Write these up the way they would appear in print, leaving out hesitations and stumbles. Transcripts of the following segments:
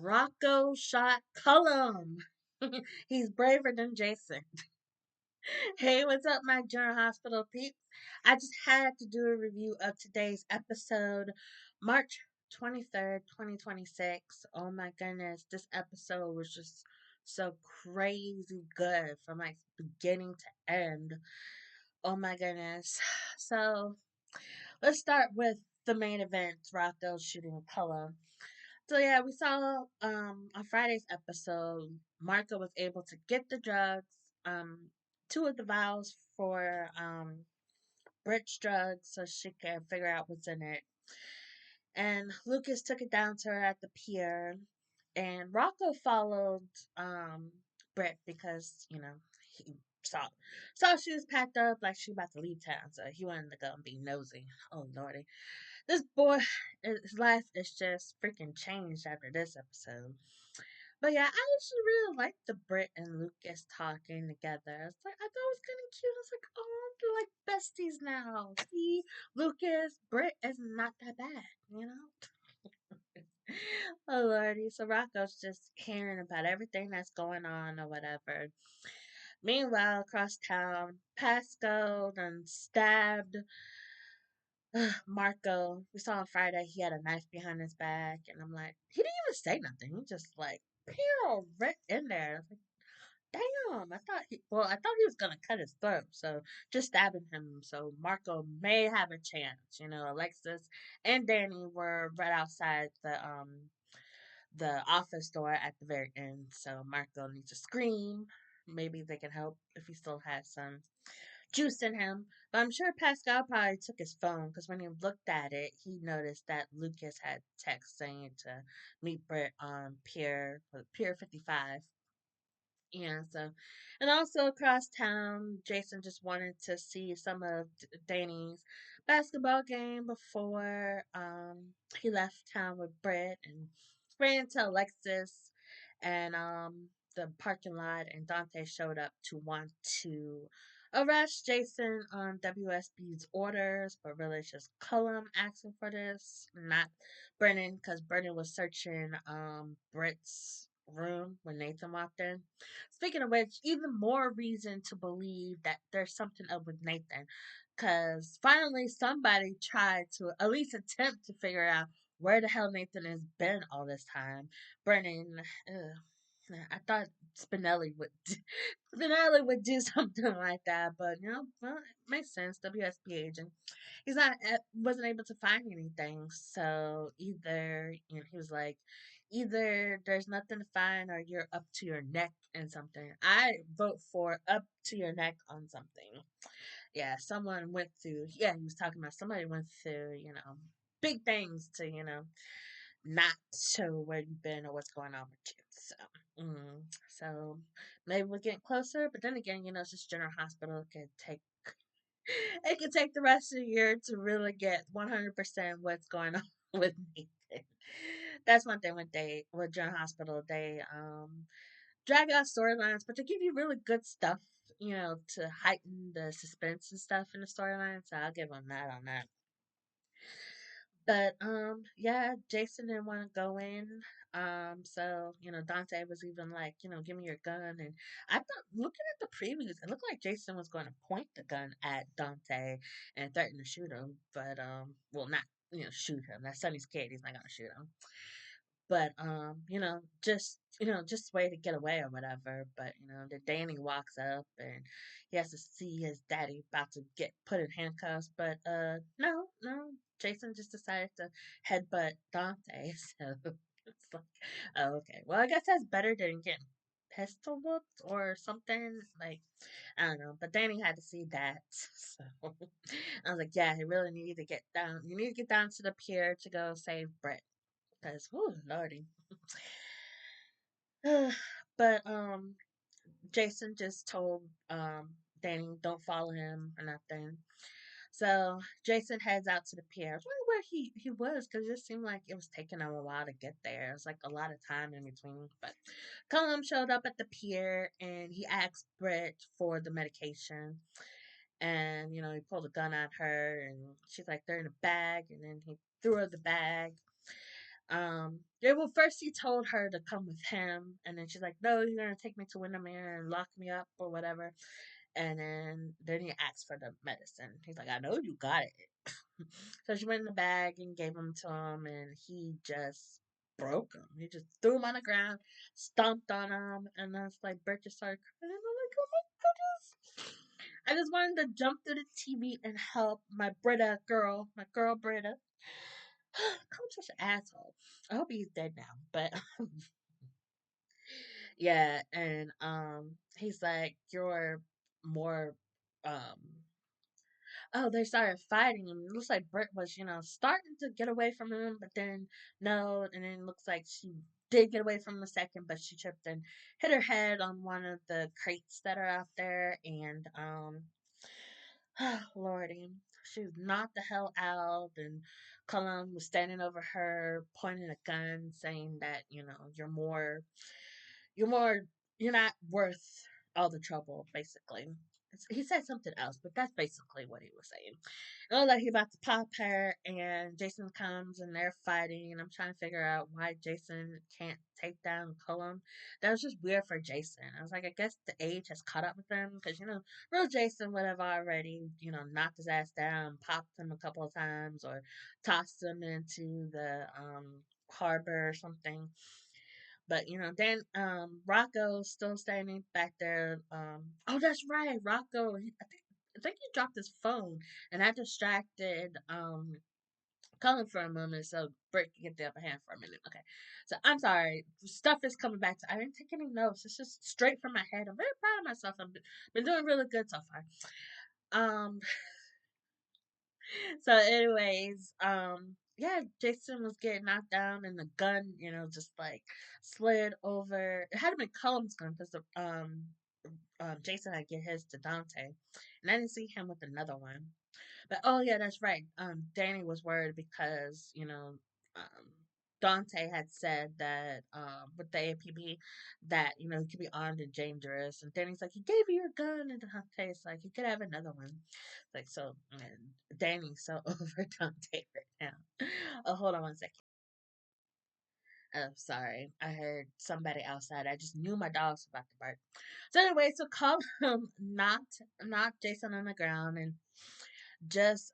Rocco shot Cullum. He's braver than Jason. Hey, what's up, my General Hospital peeps? I just had to do a review of today's episode, March 23rd, 2026. Oh my goodness, this episode was just so crazy good from like beginning to end. Oh my goodness. So let's start with the main event, Rocco shooting Cullum. So yeah, we saw on Friday's episode, Marco was able to get the drugs, um, two of the vials for Britt's drugs so she can figure out what's in it. And Lucas took it down to her at the pier, and Rocco followed Britt because he saw she was packed up like she about to leave town, so he wanted to go and be nosy. Oh lordy, this boy, his life is just freaking changed after this episode. But yeah, I actually really liked the Britt and Lucas talking together. It's like I thought it was kind of cute. I was like, oh, they're like besties now. See, Lucas, Britt is not that bad. Oh lordy, so Rocco's just caring about everything that's going on or whatever. Meanwhile, across town, Pasco done stabbed Marco. We saw on Friday he had a knife behind his back, and I'm like, he didn't even say nothing. He just like, pew, right in there. I was like, damn, I thought he was gonna cut his throat, so just stabbing him, so Marco may have a chance. Alexis and Danny were right outside the office door at the very end, so Marco needs to scream. Maybe they can help if he still has some juice in him. But I'm sure Pascal probably took his phone because when he looked at it, he noticed that Lucas had text saying to meet Britt on Pier 55. Yeah, so, and also across town, Jason just wanted to see some of Danny's basketball game before he left town with Britt, and ran into Alexis and the parking lot, and Dante showed up to want to arrest Jason on WSB's orders, but really it's just Cullum asking for this, not Brennan, because Brennan was searching Britt's room when Nathan walked in. Speaking of which, even more reason to believe that there's something up with Nathan. Because finally somebody tried to at least attempt to figure out where the hell Nathan has been all this time. Brennan, I thought Spinelli would do something like that, but well, it makes sense. WSP agent. Wasn't able to find anything, so either he was like, either there's nothing to find or you're up to your neck in something. I vote for up to your neck on something. Yeah, someone went through. Yeah, he was talking about somebody went through. Big things to not show where you've been or what's going on with you. So maybe we're getting closer, but then again, it's just General Hospital. It could take the rest of the year to really get 100% what's going on with Nathan. That's one thing with General Hospital. They drag out storylines, but they give you really good stuff, to heighten the suspense and stuff in the storyline. So I'll give them that on that. But yeah, Jason didn't want to go in. So Dante was even like, give me your gun. And I thought, looking at the previews, it looked like Jason was going to point the gun at Dante and threaten to shoot him. But well, not shoot him. That's Sonny's kid. He's not gonna shoot him. But just way to get away or whatever. But the Danny walks up and he has to see his daddy about to get put in handcuffs. But no, Jason just decided to headbutt Dante. So it's like, oh, okay. Well, I guess that's better than getting pistol whipped or something. Like, I don't know. But Danny had to see that. So I was like, yeah, he really needed to get down. You need to get down to the pier to go save Brett. Because, oh, lordy. But Jason just told Danny don't follow him or nothing. So Jason heads out to the pier. I was wondering where he was because it just seemed like it was taking him a while to get there. It was like a lot of time in between. But Cullum showed up at the pier and he asked Britt for the medication. And he pulled a gun at her and she's like, they're in a bag. And then he threw her the bag. Yeah, well, first he told her to come with him, and then she's like, "No, you're gonna take me to Windermere and lock me up or whatever." And then he asked for the medicine. He's like, "I know you got it." So she went in the bag and gave him to him, and he just broke him. He just threw him on the ground, stomped on him, and then it's like Bert just started crying. I'm like, "Oh my goodness!" I just wanted to jump through the TV and help my Britta girl, my girl Britta. I'm such an asshole. I hope he's dead now, but yeah, and he's like, "You're more um." Oh, they started fighting, and it looks like Britt was, starting to get away from him, but then no, and then it looks like she did get away from him a second, but she tripped and hit her head on one of the crates that are out there, and Lordy, she was knocked the hell out, and Cullum was standing over her, pointing a gun, saying that you're more, you're not worth all the trouble, basically. He said something else, but that's basically what he was saying. Oh, like he about to pop her, and Jason comes, and they're fighting, and I'm trying to figure out why Jason can't take down Cullum. That was just weird for Jason. I was like, I guess the age has caught up with him, because real Jason would have already, knocked his ass down, popped him a couple of times, or tossed him into the harbor or something. But then Rocco's still standing back there. Oh, that's right, Rocco. I think he dropped his phone, and that distracted Colin for a moment, so Britt can get the upper hand for a minute. Okay, so I'm sorry, stuff is coming back to. I didn't take any notes. It's just straight from my head. I'm very proud of myself. I've been doing really good so far. Um, so anyways, yeah, Jason was getting knocked down, and the gun, just like slid over. It had to be Cullum's gun because the Jason had get his to Dante, and I didn't see him with another one. But oh yeah, that's right. Danny was worried because Dante had said that with the APB that he could be armed and dangerous, and Danny's like, he gave you your gun, and Dante's like, he could have another one. Like so, and Danny's so over Dante right now. Oh, hold on one second. Oh, sorry. I heard somebody outside. I just knew my dog was about to bark. So anyway, so Colin knocked Jason on the ground, and just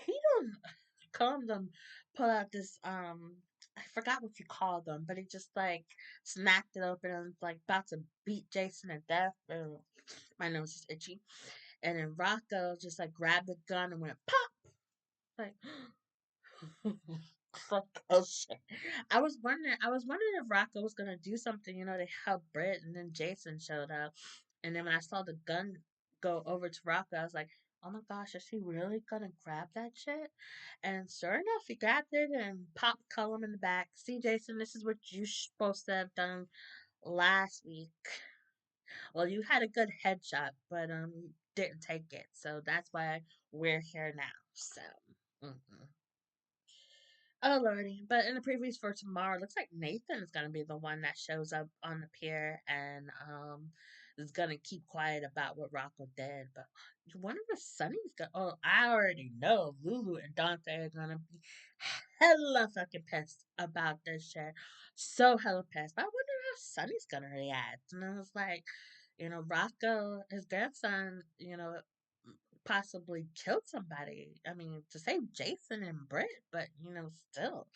he don't come them pull out this I forgot what you call them, but he just like smacked it open and was like about to beat Jason to death. Ugh, my nose is itchy. And then Rocco just like grabbed the gun and went pop, like fuck oh shit. I was wondering if Rocco was gonna do something, to help Britt, and then Jason showed up. And then when I saw the gun go over to Rocco, I was like, oh my gosh, is he really gonna grab that shit? And sure enough, he grabbed it and popped Cullum in the back. See, Jason, this is what you're supposed to have done last week. Well, you had a good headshot, but you didn't take it, so that's why we're here now. So. Mm-mm. Oh lordy! But in the previews for tomorrow, looks like Nathan is gonna be the one that shows up on the pier and is gonna keep quiet about what Rocco did. But you wonder if Sonny's gonna. Oh, I already know Lulu and Dante are gonna be hella fucking pissed about this shit. So hella pissed. But I wonder how Sonny's gonna react. And I was like, Rocco, his grandson, possibly killed somebody. I mean, to save Jason and Britt, but still,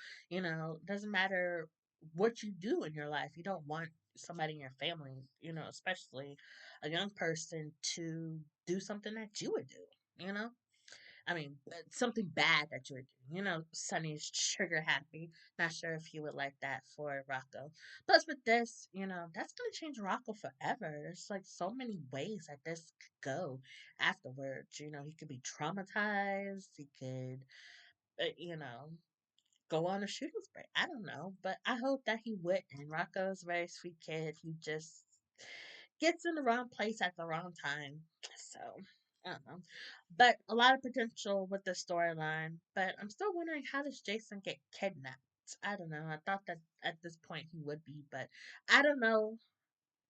doesn't matter what you do in your life. You don't want somebody in your family, especially a young person, to do something that you would do. I mean, something bad that you would do. Sonny's trigger happy. Not sure if he would like that for Rocco. Plus, with this, that's going to change Rocco forever. There's like so many ways that this could go afterwards. He could be traumatized. He could, go on a shooting spree. I don't know. But I hope that he wouldn't. Rocco's a very sweet kid. He just gets in the wrong place at the wrong time. So, I don't know. But a lot of potential with the storyline. But I'm still wondering, how does Jason get kidnapped? I don't know. I thought that at this point he would be, but I don't know.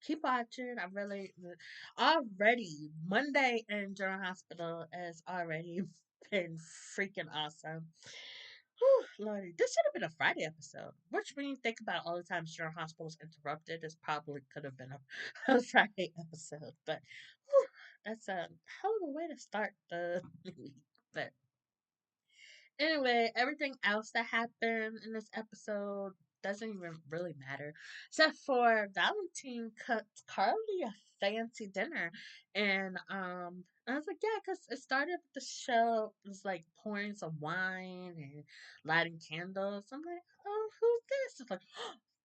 Keep watching. I really already Monday in General Hospital has already been freaking awesome. Whew, Lordy, this should have been a Friday episode. Which, when you think about all the times General Hospital was interrupted, this probably could have been a Friday episode. But whew, that's a hell of a way to start the week. But anyway, everything else that happened in this episode doesn't even really matter, except for Valentine cooked Carly a fancy dinner, and I was like, yeah, because it started with the show. It was like pouring some wine and lighting candles. I'm like, oh, who's this? It's like,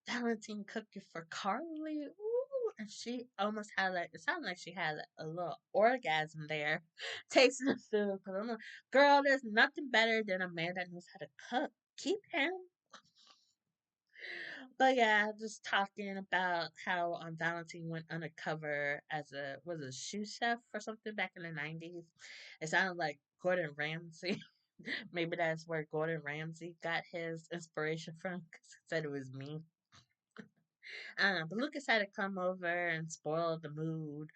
Valentine cooking for Carly. Ooh. And she almost had like, it sounded like she had a little orgasm there, tasting the food. Cause I'm like, girl, there's nothing better than a man that knows how to cook. Keep him. But yeah, just talking about how Valentine went undercover as a shoe chef or something back in the 90s. It sounded like Gordon Ramsay. Maybe that's where Gordon Ramsay got his inspiration from because he said it was me. But Lucas had to come over and spoil the mood,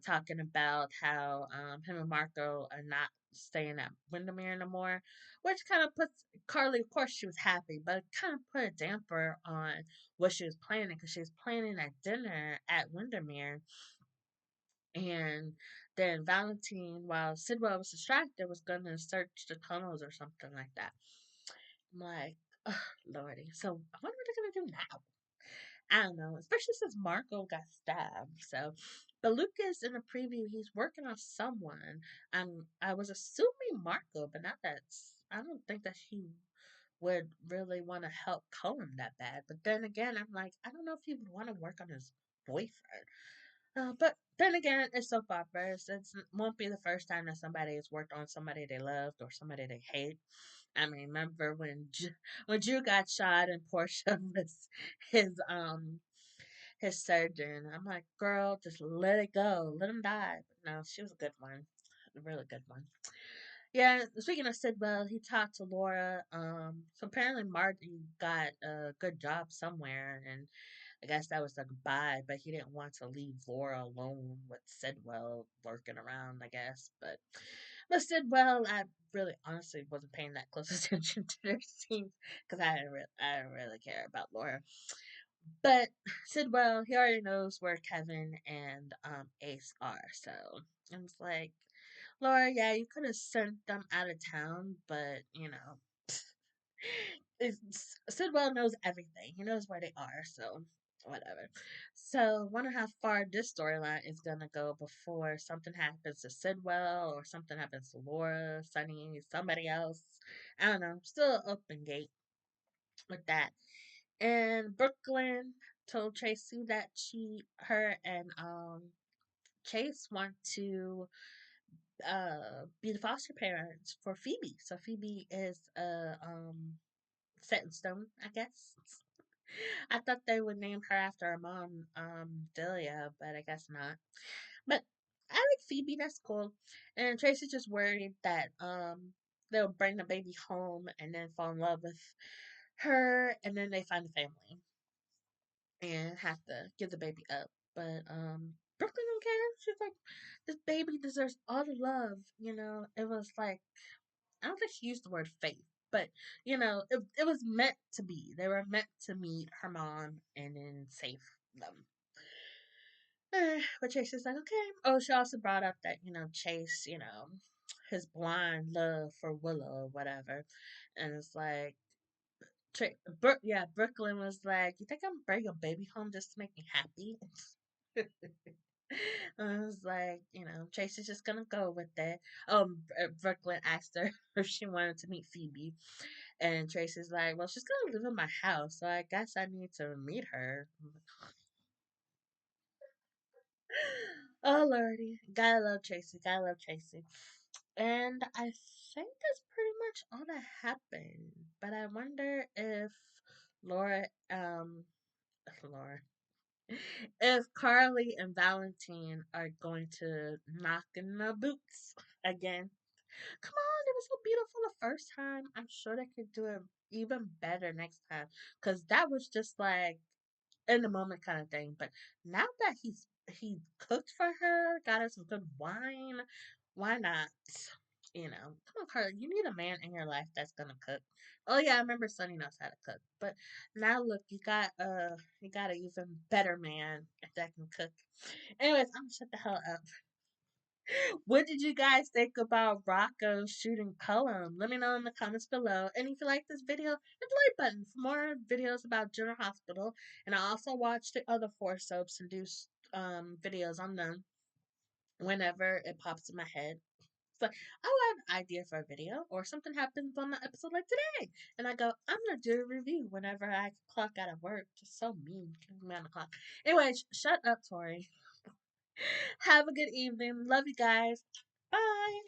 talking about how him and Marco are not staying at Windermere no more, which kind of puts Carly. Of course, she was happy, but it kind of put a damper on what she was planning because she was planning a dinner at Windermere, and then Valentine, while Sidwell was distracted, was going to search the tunnels or something like that. I'm like, oh, Lordy. So I wonder what they're gonna do now. I don't know, especially since Marco got stabbed. So, but Lucas in the preview, he's working on someone. I was assuming Marco, but not that's. I don't think that he would really want to help Cullum that bad. But then again, I'm like, I don't know if he would want to work on his boyfriend. But then again, it's soap operas. It won't be the first time that somebody has worked on somebody they loved or somebody they hate. I mean, remember when Drew got shot and Portia was his his surgeon. I'm like, girl, just let it go, let him die. But no, she was a good one, a really good one. Yeah, speaking of Sidwell, he talked to Laura. So apparently Marty got a good job somewhere, and I guess that was a goodbye, but he didn't want to leave Laura alone with Sidwell lurking around, I guess. But Sidwell, I really honestly wasn't paying that close attention to their scenes because I didn't really care about Laura. But Sidwell, he already knows where Kevin and Ace are, so I was like, Laura, yeah, you could have sent them out of town, but Sidwell knows everything. He knows where they are, so whatever. So, wonder how far this storyline is gonna go before something happens to Sidwell or something happens to Laura, Sunny, somebody else. I don't know. Still open gate with that. And Brooklyn told Tracy that her and Chase want to be the foster parents for Phoebe. So Phoebe is set in stone, I guess. I thought they would name her after her mom, Delia, but I guess not. But I like Phoebe, that's cool. And Tracy's just worried that they'll bring the baby home and then fall in love with her and then they find a family and have to give the baby up. But Brooklyn don't care. She's like, this baby deserves all the love. It was like I don't think she used the word faith, but it was meant to be. They were meant to meet her mom and then save them. But Chase is like, okay. Oh, she also brought up that Chase, his blind love for Willow or whatever, and it's like, yeah, Brooklyn was like, you think I'm bringing a baby home just to make me happy? I was like, Chase is just gonna go with it. Brooklyn asked her if she wanted to meet Phoebe, and Tracy's like, well, she's gonna live in my house, so I guess I need to meet her. Oh lordy, gotta love Tracy, gotta love Tracy. And I think that's pretty much all that happened. But I wonder if Laura, Laura, if Carly and Valentine are going to knock in the boots again. Come on, it was so beautiful the first time. I'm sure they could do it even better next time. Cause that was just like in the moment kind of thing. But now that he cooked for her, got her some good wine, why not? Come on, Carla, you need a man in your life that's gonna cook. Oh yeah, I remember Sonny knows how to cook, but now look, you got an even better man that can cook. Anyways, I'm gonna shut the hell up. What did you guys think about Rocco shooting Cullum? Let me know in the comments below. And if you like this video, hit the like button for more videos about General Hospital. And I also watch the other four soaps and do videos on them whenever it pops in my head. It's like, oh, I have an idea for a video, or something happens on the episode like today. And I go, I'm going to do a review whenever I clock out of work. Just so mean. Man, the clock. Anyways, shut up, Tori. Have a good evening. Love you guys. Bye.